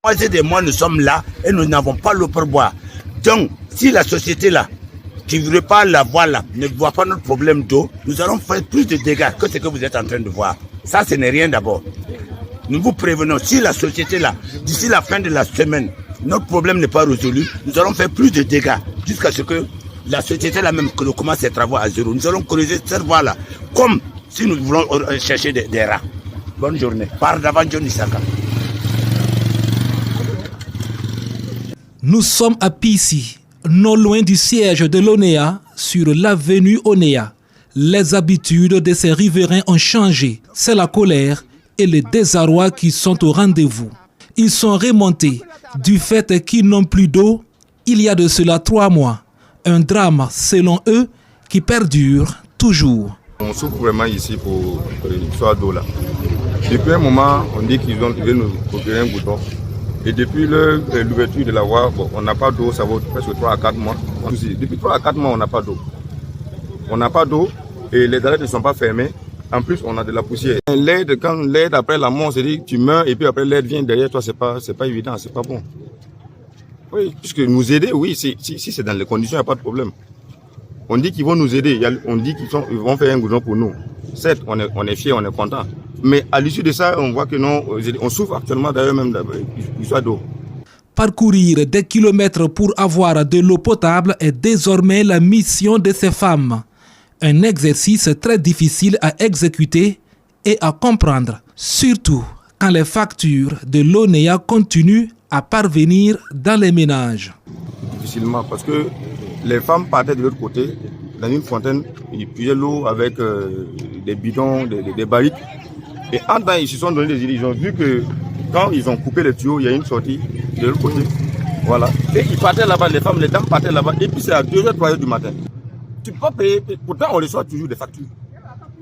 Moi, nous sommes là et nous n'avons pas l'eau pour boire. Donc, si la société là, qui ne veut pas la voir là, ne voit pas notre problème d'eau, nous allons faire plus de dégâts que ce que vous êtes en train de voir. Ça, ce n'est rien d'abord. Nous vous prévenons, si la société là, d'ici la fin de la semaine, notre problème n'est pas résolu, nous allons faire plus de dégâts jusqu'à ce que la société là même commence ses travaux à zéro. Nous allons creuser cette voie là, comme si nous voulons chercher des rats. Bonne journée. Par d'avant, John Isaka. Nous sommes à Pissi, non loin du siège de l'ONEA, sur l'avenue Onea. Les habitudes de ces riverains ont changé. C'est la colère et le désarroi qui sont au rendez-vous. Ils sont remontés du fait qu'ils n'ont plus d'eau il y a de cela 3 mois. Un drame, selon eux, qui perdure toujours. On souffre vraiment ici pour l'histoire d'eau là. Depuis un moment, on dit qu'ils veulent nous procurer un bouton. Et depuis l'ouverture de la voie, bon, on n'a pas d'eau, ça vaut presque 3 à 4 mois. Depuis 3 à 4 mois, on n'a pas d'eau. On n'a pas d'eau et les arrêts ne sont pas fermés. En plus, on a de la poussière. L'aide, quand l'aide après la mort, on se dit tu meurs et puis après l'aide vient derrière toi, c'est pas évident, c'est pas bon. Oui, puisque nous aider, oui, si c'est dans les conditions, il n'y a pas de problème. On dit qu'ils vont nous aider, on dit qu'ils vont faire un goudron pour nous. Certes, on est fiers, on est content. Mais à l'issue de ça, on voit que non, on souffre actuellement d'ailleurs même d'histoire d'eau. Parcourir des kilomètres pour avoir de l'eau potable est désormais la mission de ces femmes. Un exercice très difficile à exécuter et à comprendre, surtout quand les factures de l'ONEA continuent à parvenir dans les ménages. Difficilement, parce que les femmes partaient de l'autre côté, dans une fontaine, ils puisaient l'eau avec des bidons, des barriques. Et en temps, ils se sont donné des idées. Ils ont vu que quand ils ont coupé le tuyau, il y a une sortie de l'autre côté. Voilà. Et ils partaient là-bas, les femmes, les dames partaient là-bas. Et puis c'est à 2h, 3h du matin. Tu peux pas payer. Pourtant, on reçoit toujours des factures.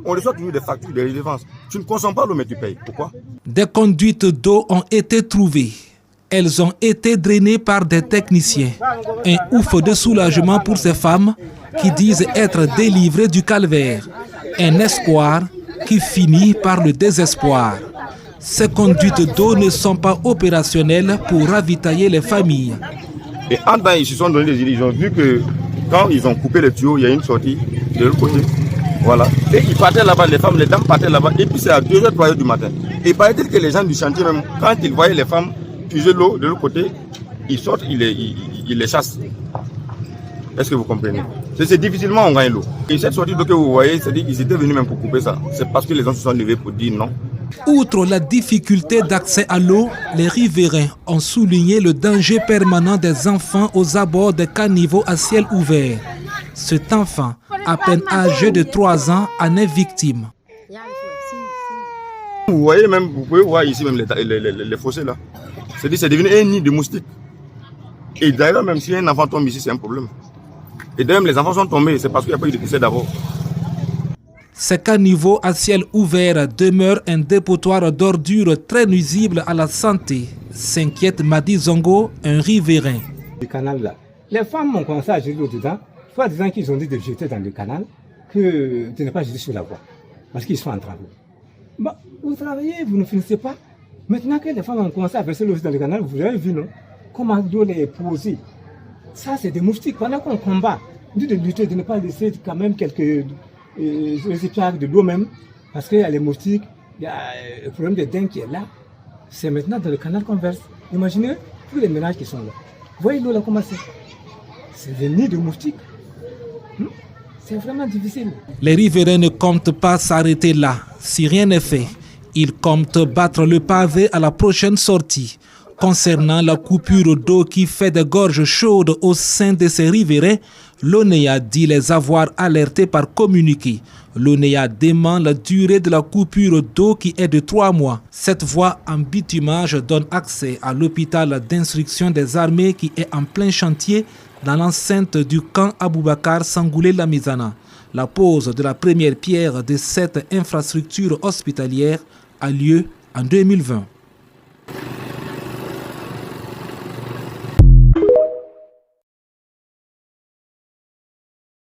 On reçoit toujours des factures, des redevances. Tu ne consommes pas l'eau, mais tu payes. Pourquoi? Des conduites d'eau ont été trouvées. Elles ont été drainées par des techniciens. Un ouf de soulagement pour ces femmes qui disent être délivrées du calvaire. Un espoir qui finit par le désespoir. Ces conduites d'eau ne sont pas opérationnelles pour ravitailler les familles. Et en temps, ils se sont donné des idées. Ils ont vu que quand ils ont coupé le tuyau, il y a une sortie de l'autre côté. Voilà. Et ils partaient là-bas, les femmes, les dames partaient là-bas. Et puis c'est à 2h, 3h du matin. Et il paraît-il que les gens du chantier même, quand ils voyaient les femmes puiser l'eau de l'autre côté, ils sortent, ils les chassent. Est-ce que vous comprenez? C'est difficilement on gagne l'eau. Et cette sortie d'eau que vous voyez, c'est-à-dire qu'ils étaient venus même pour couper ça. C'est parce que les gens se sont levés pour dire non. Outre la difficulté d'accès à l'eau, les riverains ont souligné le danger permanent des enfants aux abords des caniveaux à ciel ouvert. Cet enfant, à peine âgé de 3 ans, en est victime. Vous voyez même, vous pouvez voir ici même les fossés là. C'est-à-dire c'est devenu un nid de moustiques. Et d'ailleurs même si un enfant tombe ici, c'est un problème. Et d'ailleurs les enfants sont tombés, c'est parce qu'il n'y a pas eu de poussière d'abord. Ces caniveaux à ciel ouvert demeurent un dépotoir d'ordures très nuisible à la santé, s'inquiète Madi Zongo, un riverain. Le canal là, les femmes ont commencé à jeter l'eau dedans, soit disant qu'ils ont dit de jeter dans le canal, que de ne pas jeter sur la voie, parce qu'ils sont en travaux. Bah, vous travaillez, vous ne finissez pas. Maintenant que les femmes ont commencé à verser l'eau dans le canal, vous avez vu, non? Comment l'eau est posée. Ça, c'est des moustiques. Pendant qu'on combat, on dit de lutter, de ne pas laisser quand même quelques récipients de l'eau même, parce qu'il y a les moustiques, il y a le problème des dingues qui est là. C'est maintenant dans le canal qu'on verse. Imaginez tous les ménages qui sont là. Vous voyez l'eau là comment c'est? C'est des nids de moustiques. C'est vraiment difficile. Les riverains ne comptent pas s'arrêter là. Si rien n'est fait, ils comptent battre le pavé à la prochaine sortie. Concernant la coupure d'eau qui fait des gorges chaudes au sein de ces riverains, l'ONEA dit les avoir alertés par communiqué. L'ONEA demande la durée de la coupure d'eau qui est de 3 mois. Cette voie en bitumage donne accès à l'hôpital d'instruction des armées qui est en plein chantier dans l'enceinte du camp Aboubakar Sangoulé-Lamizana. La pose de la première pierre de cette infrastructure hospitalière a lieu en 2020.